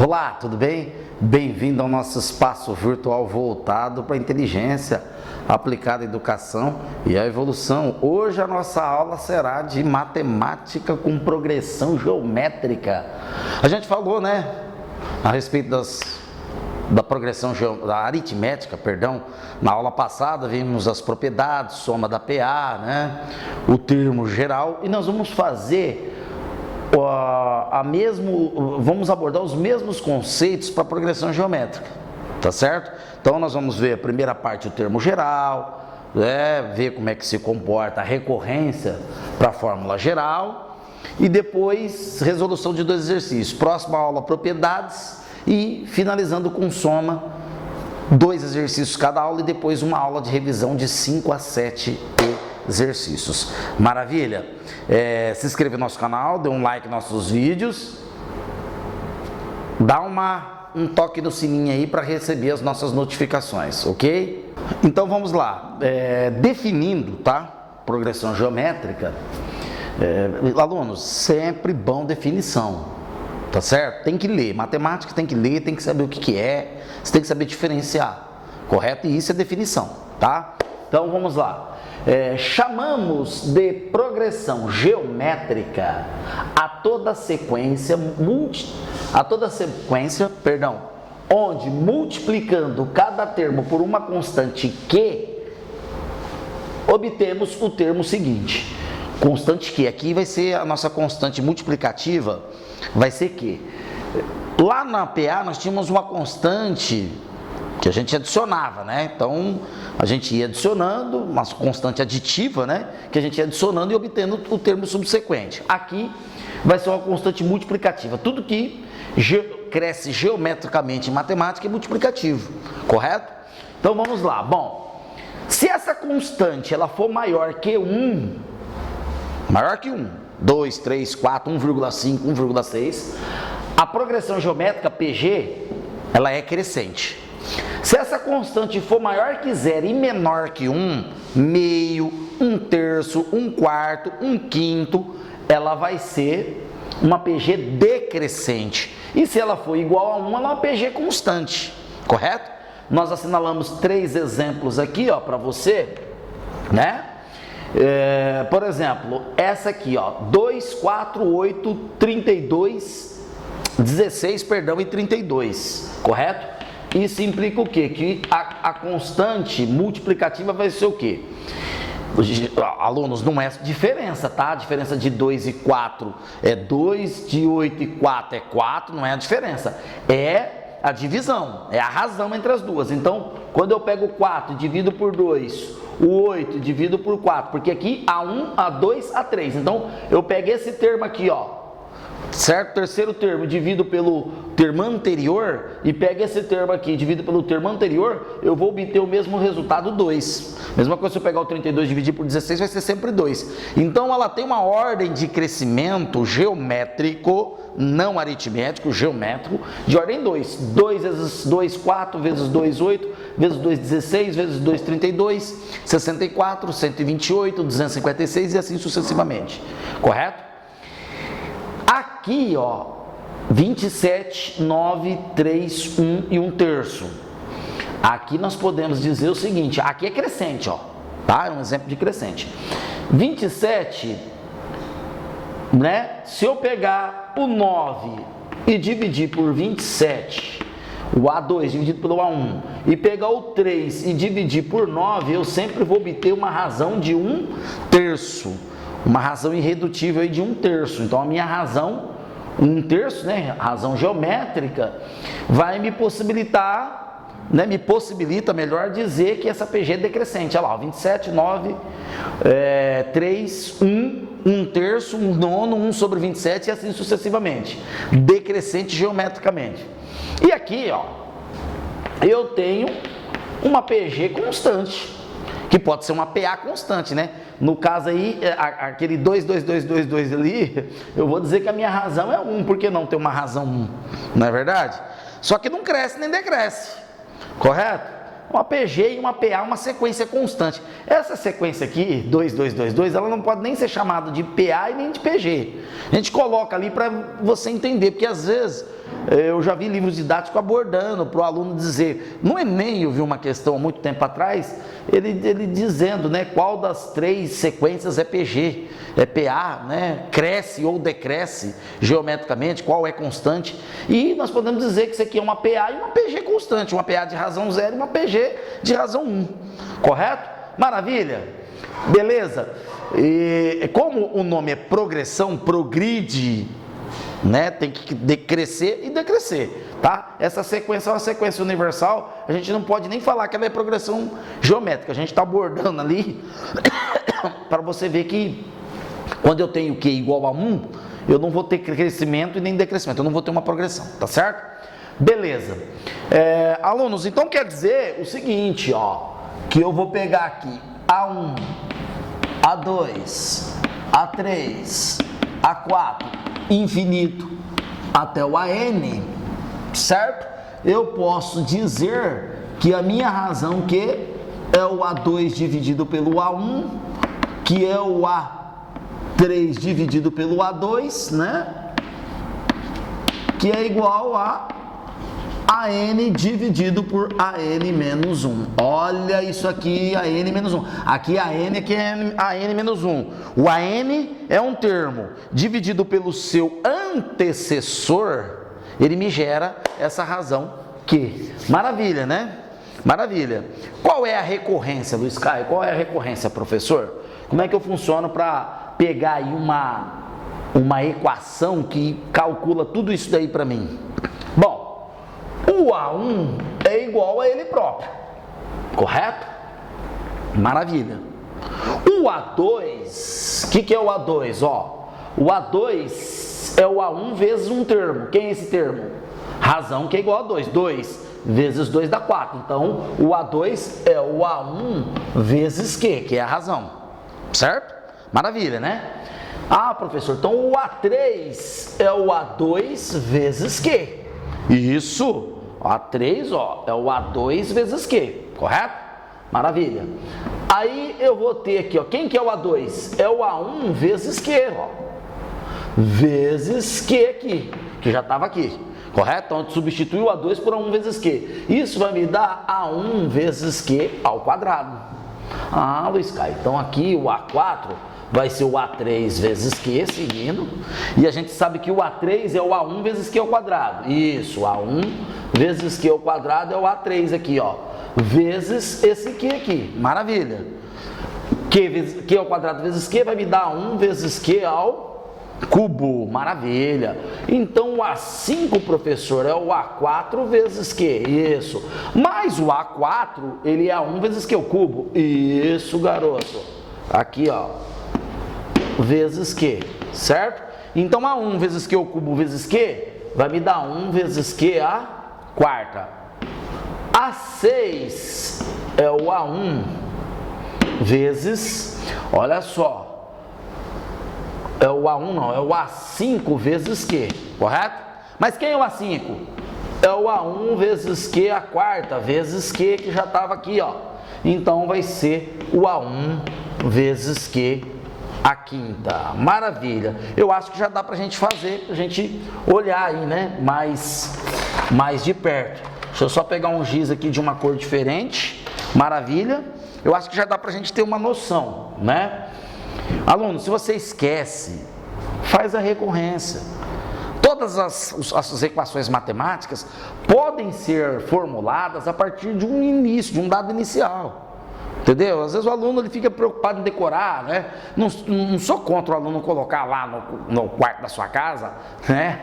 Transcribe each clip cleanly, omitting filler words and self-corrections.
Olá, tudo bem? Bem-vindo ao nosso espaço virtual voltado para a inteligência aplicada à educação e à evolução. Hoje a nossa aula será de matemática com progressão geométrica. A gente falou, né, a respeito da progressão da aritmética, na aula passada vimos as propriedades, soma da PA, né, o termo geral, e nós vamos fazer vamos abordar os mesmos conceitos para a progressão geométrica, tá certo? Então nós vamos ver a primeira parte, o termo geral, ver como é que se comporta a recorrência para a fórmula geral, e depois resolução de dois exercícios. Próxima aula, propriedades, e finalizando com soma, 2 exercícios cada aula, e depois uma aula de revisão de 5 a 7 exercícios. Maravilha? Se inscreva no nosso canal, dê um like nos nossos vídeos, dá um toque no sininho aí para receber as nossas notificações, ok? Então vamos lá, definindo, tá? Progressão geométrica, alunos, sempre bom definição, tá certo? Tem que ler, matemática tem que ler, tem que saber o que é, você tem que saber diferenciar, correto? E isso é definição, tá? Então vamos lá. Chamamos de progressão geométrica a toda sequência, onde multiplicando cada termo por uma constante Q, obtemos o termo seguinte. Constante Q, aqui vai ser a nossa constante multiplicativa, vai ser Q. Lá na PA nós tínhamos uma constante que a gente adicionava, né? Então, a gente ia adicionando, uma constante aditiva, né? Que a gente ia adicionando e obtendo o termo subsequente. Aqui vai ser uma constante multiplicativa. Tudo que cresce geometricamente em matemática é multiplicativo, correto? Então, vamos lá. Bom, se essa constante ela for maior que 1, 2, 3, 4, 1,5, 1,6, a progressão geométrica PG, ela é crescente. Se essa constante for maior que 0 e menor que 1, meio, 1/3, 1/4, 1/5, ela vai ser uma PG decrescente. E se ela for igual a 1, ela é uma PG constante, correto? Nós assinalamos 3 exemplos aqui, ó, para você, né? Por exemplo, essa aqui, ó, 2, 4, 8, 32, 16, e 32, correto? Isso implica o quê? Que a constante multiplicativa vai ser o quê? Alunos, não é diferença, tá? A diferença de 2 e 4 é 2, de 8 e 4 é 4, não é a diferença. É a divisão, é a razão entre as duas. Então, quando eu pego o 4 e divido por 2, o 8 divido por 4, porque aqui há 1, há 2, há 3. Então, eu pego esse termo aqui, ó, certo? Terceiro termo, divido pelo termo anterior e pego esse termo aqui, divido pelo termo anterior, eu vou obter o mesmo resultado, 2. Mesma coisa se eu pegar o 32 e dividir por 16, vai ser sempre 2. Então ela tem uma ordem de crescimento geométrico, não aritmético, geométrico, de ordem 2. 2 vezes 2, 4, vezes 2, 8, vezes 2, 16, vezes 2, 32, 64, 128, 256 e assim sucessivamente, correto? Aqui, ó, 27, 9, 3, 1 e 1/3. Aqui nós podemos dizer o seguinte, aqui é crescente, ó, tá? É um exemplo de crescente. 27, né? Se eu pegar o 9 e dividir por 27, o A2 dividido pelo A1, e pegar o 3 e dividir por 9, eu sempre vou obter uma razão de 1/3. Uma razão irredutível aí de 1/3. Então a minha razão, 1/3, né, razão geométrica, vai me possibilitar, né, me possibilita, melhor dizer, que essa PG é decrescente. Olha lá, 27, 9, 3, 1, 1/3, 1/9, 1 sobre 27 e assim sucessivamente. Decrescente geometricamente. E aqui, ó, eu tenho uma PG constante, que pode ser uma PA constante, né? No caso aí, aquele 2, 2, 2, 2, 2 ali, eu vou dizer que a minha razão é 1, porque não tem uma razão 1, não é verdade? Só que não cresce nem decresce, correto? Uma PG e uma PA, uma sequência constante. Essa sequência aqui, 2, 2, 2, 2, ela não pode nem ser chamada de PA e nem de PG. A gente coloca ali para você entender, porque às vezes Eu já vi livros didáticos abordando para o aluno dizer, no Enem eu vi uma questão há muito tempo atrás, ele dizendo, né, qual das 3 sequências é PG, é PA, né, cresce ou decresce geometricamente, qual é constante, e nós podemos dizer que isso aqui é uma PA e uma PG constante, uma PA de razão 0 e uma PG de razão 1, correto? Maravilha? Beleza? E como o nome é progressão, progride, né? Tem que decrescer e decrescer, tá? Essa sequência é uma sequência universal, a gente não pode nem falar que ela é progressão geométrica, a gente está abordando ali para você ver que quando eu tenho Q igual a 1, eu não vou ter crescimento e nem decrescimento, eu não vou ter uma progressão, tá certo? Beleza. Alunos, então quer dizer o seguinte, ó, que eu vou pegar aqui A1, A2, A3, A4, infinito até o AN, certo? Eu posso dizer que a minha razão Q é o A2 dividido pelo A1, que é o A3 dividido pelo A2, né? Que é igual a AN dividido por AN menos 1. Olha isso aqui, AN menos 1. Aqui AN, aqui é AN menos 1. O AN é um termo dividido pelo seu antecessor, ele me gera essa razão Q. Maravilha, né? Maravilha. Qual é a recorrência, Luiz Caio? Qual é a recorrência, professor? Como é que eu funciono para pegar aí uma equação que calcula tudo isso daí para mim? Bom, o A1 é igual a ele próprio, correto? Maravilha. O A2, o que é o A2? Ó, o A2 é o A1 vezes um termo. Quem é esse termo? Razão que é igual a 2. 2 vezes 2 dá 4. Então, o A2 é o A1 vezes Q, que é a razão. Certo? Maravilha, né? Ah, professor, então o A3 é o A2 vezes Q. Isso, A3, ó, é o A2 vezes Q, correto? Maravilha. Aí eu vou ter aqui, ó, quem que é o A2? É o A1 vezes Q, ó, vezes Q aqui, que já estava aqui, correto? Então, eu substitui o A2 por A1 vezes Q. Isso vai me dar A1 vezes Q ao quadrado. Ah, Luiz Caio, então aqui o A4 vai ser o A3 vezes Q, seguindo. E a gente sabe que o A3 é o A1 vezes Q ao quadrado. Isso, A1 vezes Q ao quadrado é o A3 aqui, ó. Vezes esse Q aqui. Maravilha. Q ao quadrado vezes Q vai me dar 1 vezes Q ao cubo. Maravilha. Então o A5, professor, é o A4 vezes Q. Isso. Mas o A4, ele é A1 vezes Q ao cubo. Isso, garoto. Aqui, ó. Vezes Q, certo? Então, A1 vezes Q ao cubo vezes Q vai me dar 1 vezes Q à quarta. A6 é o A1 vezes, olha só, é o A1 não, é o A5 vezes Q, correto? Mas quem é o A5? É o A1 vezes Q à quarta, vezes Q que já estava aqui, ó. Então, vai ser o A1 vezes Q a quinta. Maravilha. Eu acho que já dá pra gente fazer, pra gente olhar aí, né, mais de perto. Deixa eu só pegar um giz aqui de uma cor diferente. Maravilha. Eu acho que já dá pra gente ter uma noção, né? Aluno, se você esquece, faz a recorrência. Todas as equações matemáticas podem ser formuladas a partir de um início, de um dado inicial. Entendeu? Às vezes o aluno ele fica preocupado em decorar, né? Não sou contra o aluno colocar lá no quarto da sua casa, né?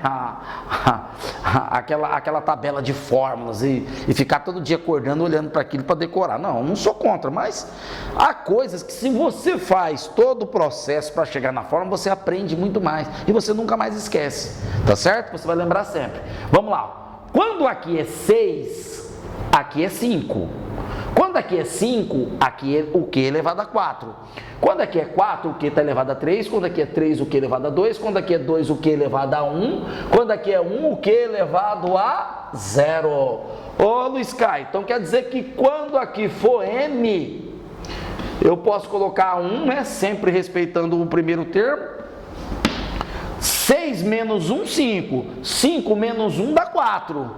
Aquela tabela de fórmulas e ficar todo dia acordando olhando para aquilo para decorar. Não sou contra, mas há coisas que se você faz todo o processo para chegar na fórmula, você aprende muito mais e você nunca mais esquece, tá certo? Você vai lembrar sempre. Vamos lá. Quando aqui é 6, aqui é 5. Quando aqui é 5, aqui é o Q elevado a 4. Quando aqui é 4, o Q está elevado a 3. Quando aqui é 3, o Q elevado a 2. Quando aqui é 2, o Q elevado a 1. Quando aqui é 1, o Q elevado a 0. Ô Luiz Caio, então quer dizer que quando aqui for M, eu posso colocar 1, né? Sempre respeitando o primeiro termo. 6 menos 1, 5. 5 menos 1 dá 4.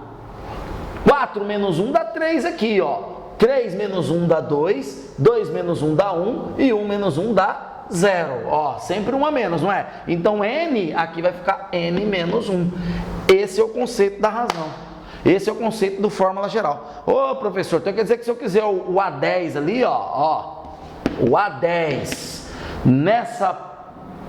4 menos 1 dá 3 aqui, ó. 3 menos 1 dá 2, 2 menos 1 dá 1 e 1 menos 1 dá 0. Ó, sempre 1 a menos, não é? Então n aqui vai ficar n menos 1. Esse é o conceito da razão. Esse é o conceito do fórmula geral. Ô professor, então quer dizer que se eu quiser o A10 ali, ó, o A10 nessa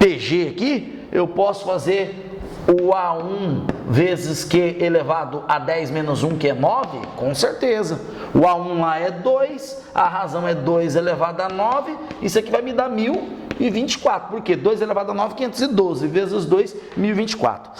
PG aqui, eu posso fazer o A1 vezes Q elevado a 10 menos 1, que é 9? Com certeza. O A1 lá é 2, a razão é 2 elevado a 9, isso aqui vai me dar 1024. Por quê? 2 elevado a 9, 512, vezes 2, 1024.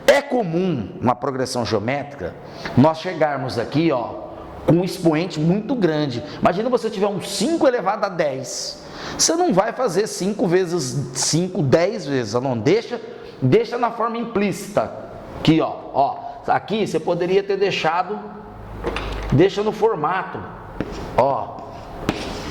É comum, uma progressão geométrica, nós chegarmos aqui, ó, com um expoente muito grande. Imagina você tiver um 5 elevado a 10. Você não vai fazer 5 vezes 5, 10 vezes, não deixa na forma implícita. Aqui, ó, aqui você poderia ter deixado, deixa no formato, ó,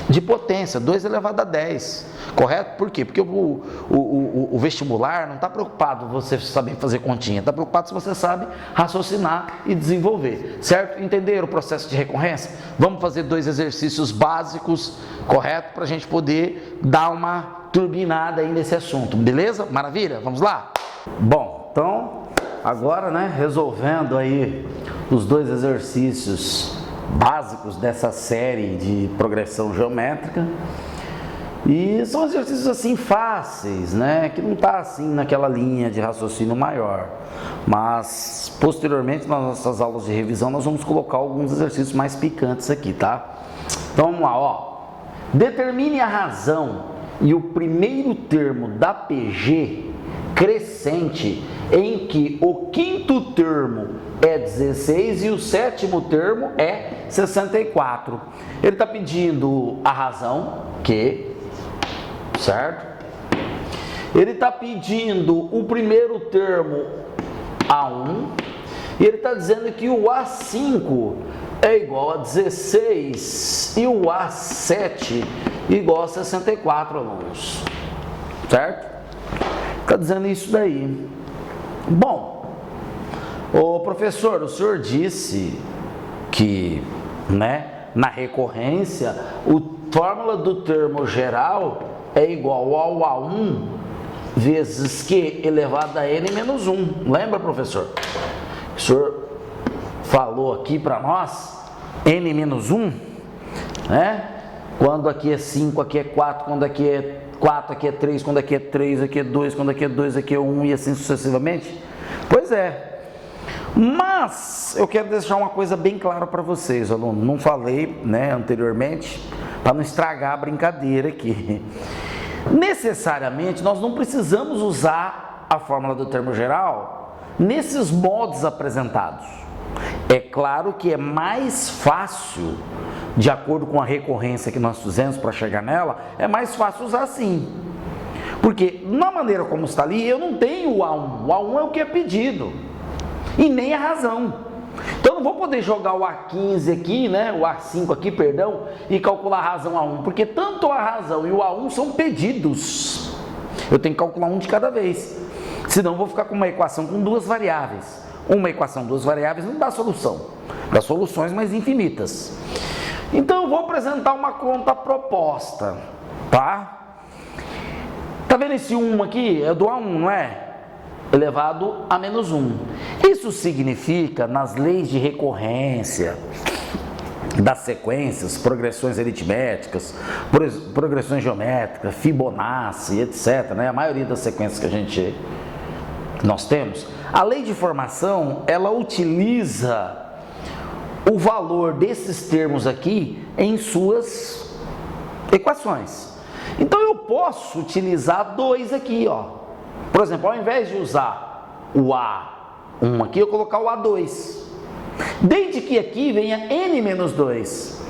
de potência, 2 elevado a 10, correto? Por quê? Porque o vestibular não está preocupado você saber fazer continha, está preocupado se você sabe raciocinar e desenvolver, certo? Entenderam o processo de recorrência? Vamos fazer 2 exercícios básicos, correto? Para a gente poder dar uma turbinada aí nesse assunto, beleza? Maravilha? Vamos lá? Bom, então, agora, né, resolvendo aí os 2 exercícios básicos dessa série de progressão geométrica, e são exercícios assim fáceis, né, que não está assim naquela linha de raciocínio maior, mas posteriormente nas nossas aulas de revisão nós vamos colocar alguns exercícios mais picantes aqui, tá? Então vamos lá, ó. Determine a razão e o primeiro termo da PG crescente em que o quinto termo é 16 e o sétimo termo é 64. Ele está pedindo a razão, Q, certo? Ele está pedindo o primeiro termo, A1, e ele está dizendo que o A5 é igual a 16 e o A7 igual a 64, alunos, certo? Está dizendo isso daí. Bom, ô professor, o senhor disse que, né, na recorrência, a fórmula do termo geral é igual ao A1 vezes Q elevado a n menos 1. Lembra, professor? O senhor falou aqui para nós, n menos 1, né? Quando aqui é 5, aqui é 4, quando aqui é 4, aqui é 3, quando aqui é 3, aqui é 2, quando aqui é 2, aqui é 1 e assim sucessivamente? Pois é. Mas eu quero deixar uma coisa bem clara para vocês, aluno. Não falei, né, anteriormente, para não estragar a brincadeira aqui. Necessariamente, nós não precisamos usar a fórmula do termo geral nesses modos apresentados. É claro que é mais fácil, de acordo com a recorrência que nós fizemos para chegar nela, é mais fácil usar assim. Porque na maneira como está ali, eu não tenho o A1. O A1 é o que é pedido. E nem a razão. Então eu não vou poder jogar o A15 aqui, né? O A5 aqui, perdão, e calcular a razão A1. Porque tanto a razão e o A1 são pedidos. Eu tenho que calcular um de cada vez. Senão eu vou ficar com uma equação com 2 variáveis. Uma equação, 2 variáveis não dá solução. Dá soluções mais infinitas. Então eu vou apresentar uma conta proposta, tá? Tá vendo esse 1 aqui? É do A1, não é? Elevado a menos 1. Isso significa, nas leis de recorrência das sequências, progressões aritméticas, progressões geométricas, Fibonacci, etc., né? A maioria das sequências que nós temos, a lei de formação, ela utiliza o valor desses termos aqui em suas equações. Então eu posso utilizar 2 aqui, ó. Por exemplo, ao invés de usar o A1 aqui, eu colocar o A2. Desde que aqui venha n menos 2.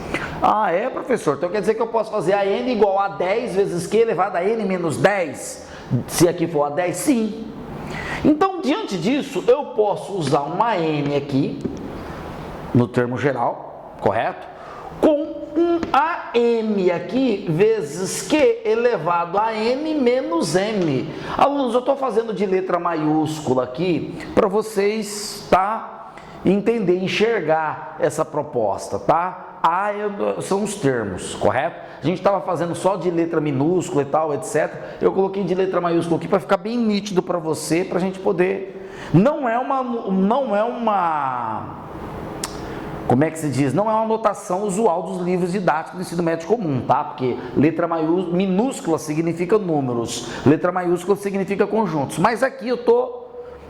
Ah, é, professor? Então quer dizer que eu posso fazer a n igual a 10 vezes q elevado a n menos 10? Se aqui for a 10, sim. Então, diante disso, eu posso usar uma n aqui, no termo geral, correto? Com um AM aqui vezes Q elevado a M menos M. Alunos, eu estou fazendo de letra maiúscula aqui para vocês, tá, entender, enxergar essa proposta, tá? São os termos, correto? A gente estava fazendo só de letra minúscula e tal, etc. Eu coloquei de letra maiúscula aqui para ficar bem nítido para você, para a gente poder... Não é uma... Como é que se diz? Não é uma notação usual dos livros didáticos do ensino médio comum, tá? Porque letra minúscula significa números, letra maiúscula significa conjuntos. Mas aqui eu tô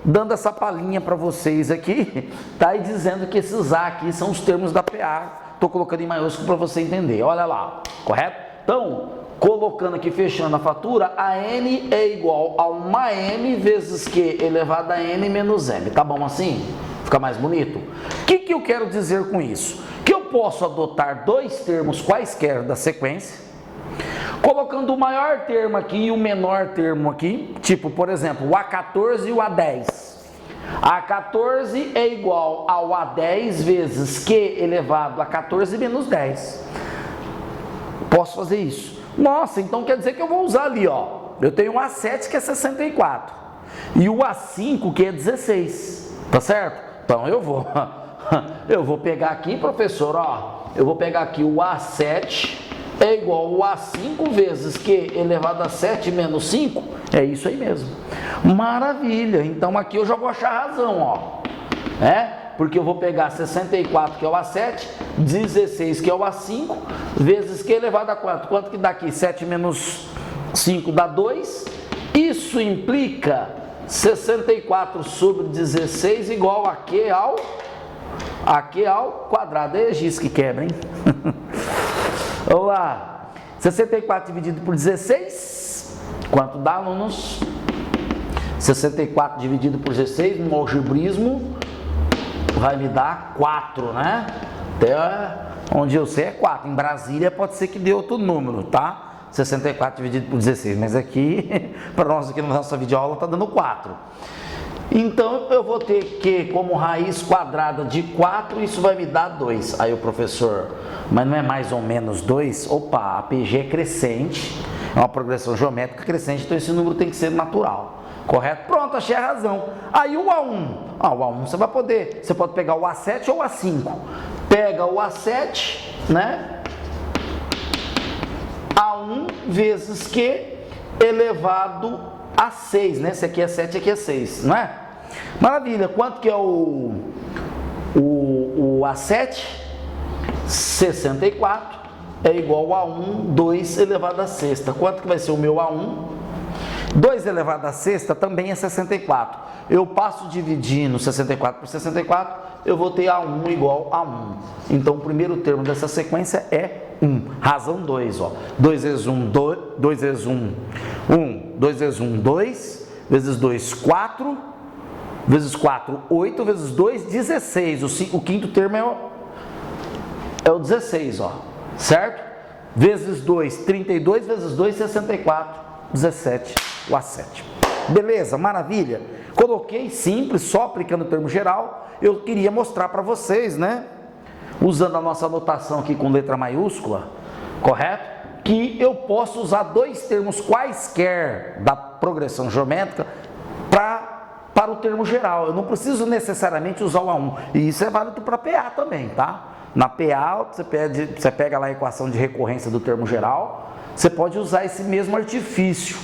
dando essa palhinha para vocês aqui, tá? E dizendo que esses A aqui são os termos da PA. Tô colocando em maiúsculo para você entender. Olha lá, correto? Então, colocando aqui, fechando a fatura, a N é igual a uma M vezes Q elevado a N menos M. Tá bom assim? Fica mais bonito? O que eu quero dizer com isso? Que eu posso adotar dois termos quaisquer da sequência, colocando o maior termo aqui e o menor termo aqui, tipo, por exemplo, o A14 e o A10. A14 é igual ao A10 vezes Q elevado a 14 menos 10. Posso fazer isso? Nossa, então quer dizer que eu vou usar ali, ó. Eu tenho o A7 que é 64 e o A5 que é 16, tá certo? Então eu vou pegar aqui, professor, ó. Eu vou pegar aqui o A7 é igual ao A5 vezes Q elevado a 7 menos 5. É isso aí mesmo. Maravilha. Então aqui eu já vou achar razão, ó. Porque eu vou pegar 64, que é o A7, 16, que é o A5, vezes Q elevado a quanto? Quanto que dá aqui? 7 menos 5 dá 2. Isso implica 64 sobre 16 igual a Q ao quadrado. É giz que quebra, hein? Vamos lá. 64 dividido por 16, quanto dá, alunos? 64 dividido por 16, no algebrismo, vai me dar 4, né? Até onde eu sei é 4. Em Brasília pode ser que dê outro número, tá? 64 dividido por 16, mas aqui, para nós aqui na nossa videoaula, tá dando 4. Então, eu vou ter que, como raiz quadrada de 4, isso vai me dar 2. Aí o professor, mas não é mais ou menos 2? Opa, a PG é crescente, é uma progressão geométrica crescente, então esse número tem que ser natural, correto? Pronto, achei a razão. Aí o A1, o A1 você pode pegar o A7 ou o A5. Pega o A7, né? A1 vezes Q elevado a 6, né? Esse aqui é 7, aqui é 6, não é? Maravilha. Quanto que é o A7? 64 é igual a 1, 2 elevado a sexta. Quanto que vai ser o meu A1? 2 elevado a sexta também é 64. Eu passo dividindo 64 por 64, eu vou ter A1 igual a 1. Então, o primeiro termo dessa sequência é 1. Razão 2, ó. 2 vezes 1, 2, 2 vezes 1, 1. 2 vezes 1, 2. Vezes 2, 4. Vezes 4, 8. Vezes 2, 16. O quinto termo é o 16, ó. Certo? Vezes 2, 32. Vezes 2, 64. 17, o A7. Beleza? Maravilha? Coloquei simples, só aplicando o termo geral. Eu queria mostrar para vocês, né? Usando a nossa anotação aqui com letra maiúscula, correto? Que eu posso usar dois termos quaisquer da progressão geométrica para o termo geral. Eu não preciso necessariamente usar o A1. E isso é válido para PA também, tá? Na PA, você pega lá a equação de recorrência do termo geral, você pode usar esse mesmo artifício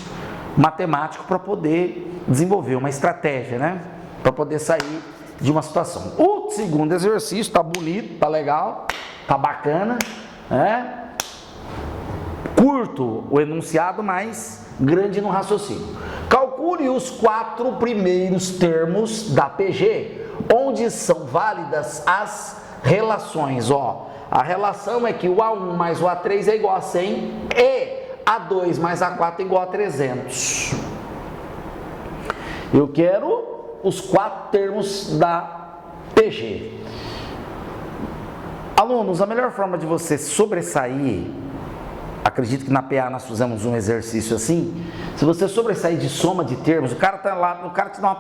matemático para poder desenvolver uma estratégia, né? Para poder sair de uma situação. O segundo exercício tá bonito, tá legal, tá bacana, né? Curto o enunciado, mas grande no raciocínio. Calcule os 4 primeiros termos da PG, onde são válidas as relações, ó. A relação é que o A1 mais o A3 é igual a 100 e A2 mais A4 é igual a 300. Eu quero os 4 termos da PG. Alunos, a melhor forma de você sobressair acredito que na PA nós fizemos um exercício assim. Se você sobressair de soma de termos, o cara tá lá, o cara te dá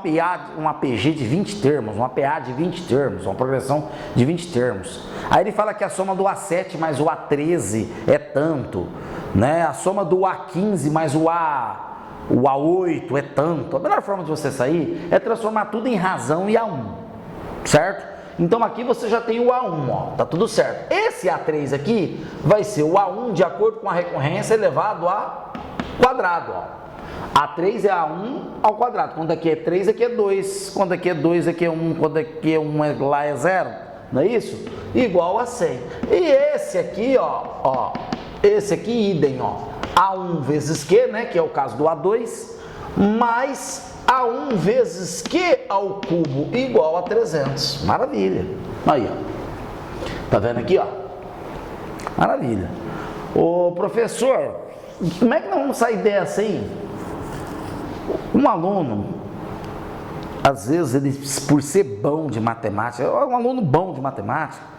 uma PG de 20 termos, uma PA de 20 termos, uma progressão de 20 termos. Aí ele fala que a soma do A7 mais o A13 é tanto, né? A soma do A15 mais o A8 é tanto. A melhor forma de você sair é transformar tudo em razão e A1, certo? Então aqui você já tem o A1, ó, tá tudo certo. Esse A3 aqui vai ser o A1 de acordo com a recorrência elevado a quadrado, ó. A3 é A1 ao quadrado. Quando aqui é 3, aqui é 2. Quando aqui é 2, aqui é 1. Quando aqui é 1, lá é 0. Não é isso? Igual a 100. E esse aqui, ó, esse aqui idem, ó. A1 vezes Q, né, que é o caso do A2, mais A1 vezes Q ao cubo igual a 300. Maravilha. Aí, ó. Tá vendo aqui, ó? Maravilha. Ô, professor, como é que nós vamos sair dessa aí? Um aluno, às vezes, ele, por ser bom de matemática, um aluno bom de matemática,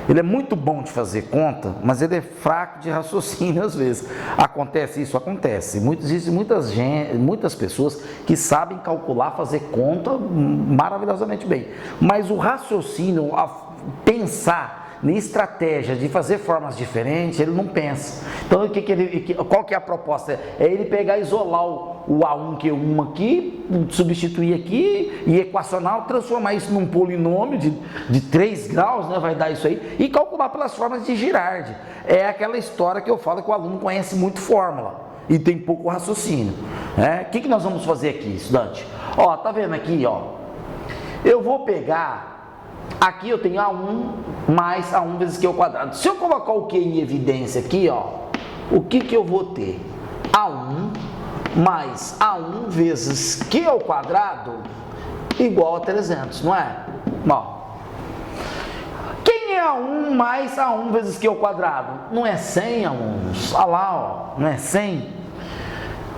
ele é muito bom de fazer conta, mas ele é fraco de raciocínio às vezes. Acontece isso? Acontece. Existem muitas pessoas que sabem calcular, fazer conta maravilhosamente bem. Mas o raciocínio, pensar na estratégia de fazer formas diferentes, ele não pensa. Então, qual que é a proposta? É ele pegar e isolar o A1, Q1 aqui, substituir aqui e equacionar, transformar isso num polinômio de 3 graus, né, vai dar isso aí, e calcular pelas formas de Girardi. É aquela história que eu falo que o aluno conhece muito fórmula e tem pouco raciocínio. O que nós vamos fazer aqui, estudante? Ó, tá vendo aqui, ó? Eu vou pegar... Aqui eu tenho A1 mais A1 vezes Q ao quadrado. Se eu colocar o Q em evidência aqui, ó, o que eu vou ter? A1 mais A1 vezes Q ao quadrado igual a 300, não é? Ó. Quem é A1 mais A1 vezes Q ao quadrado? Não é 100, alunos? Olha lá, ó, não é 100?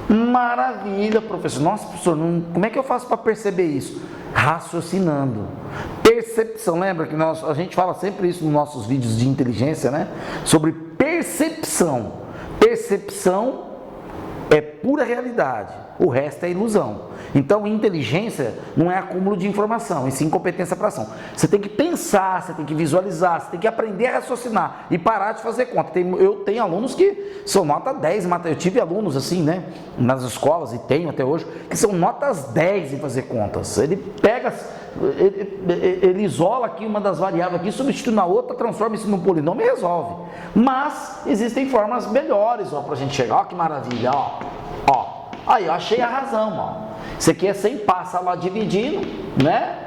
Maravilha, professor. Nossa, professor, como é que eu faço para perceber isso? Raciocinando. Percepção, lembra que a gente fala sempre isso nos nossos vídeos de inteligência, né? Sobre percepção. Percepção é pura realidade, o resto é ilusão. Então, inteligência não é acúmulo de informação, e sim competência para ação. Você tem que pensar, você tem que visualizar, você tem que aprender a raciocinar e parar de fazer conta. Eu tenho alunos que são nota 10, eu tive alunos assim, né, nas escolas, e tenho até hoje, que são notas 10 em fazer contas. Ele pega, ele isola aqui uma das variáveis aqui, substitui na outra, transforma isso num polinômio e resolve. Mas existem formas melhores, ó, pra gente chegar. Ó que maravilha, ó. Aí, eu achei a razão, ó. Isso aqui é 100, passa lá dividindo, né?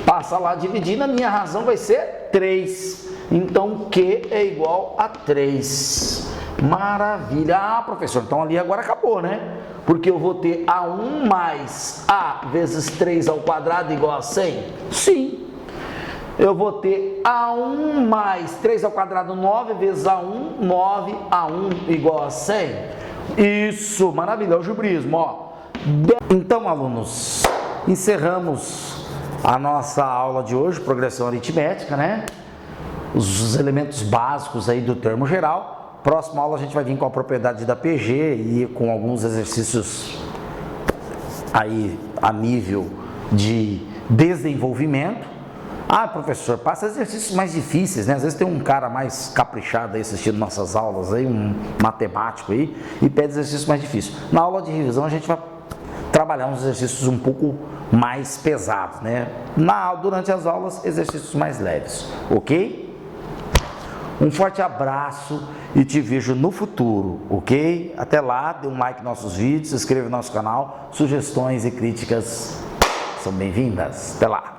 Passa lá dividindo, a minha razão vai ser 3. Então, Q é igual a 3. Maravilha. Ah, professor, então ali agora acabou, né? Porque eu vou ter A1 mais A vezes 3 ao quadrado igual a 100? Sim. Eu vou ter A1 mais 3 ao quadrado, 9 vezes A1, 9, A1 igual a 100. Isso, maravilha, é o algebrismo, ó. Então, alunos, encerramos a nossa aula de hoje, progressão aritmética, né? Os elementos básicos aí do termo geral. Próxima aula a gente vai vir com a propriedade da PG e com alguns exercícios aí a nível de desenvolvimento. Ah, professor, passa exercícios mais difíceis, né? Às vezes tem um cara mais caprichado aí assistindo nossas aulas aí, um matemático aí, e pede exercícios mais difíceis. Na aula de revisão a gente vai trabalhar uns exercícios um pouco mais pesados, né? Durante as aulas, exercícios mais leves, ok? Um forte abraço e te vejo no futuro, ok? Até lá, dê um like nos nossos vídeos, se inscreva no nosso canal, sugestões e críticas são bem-vindas. Até lá!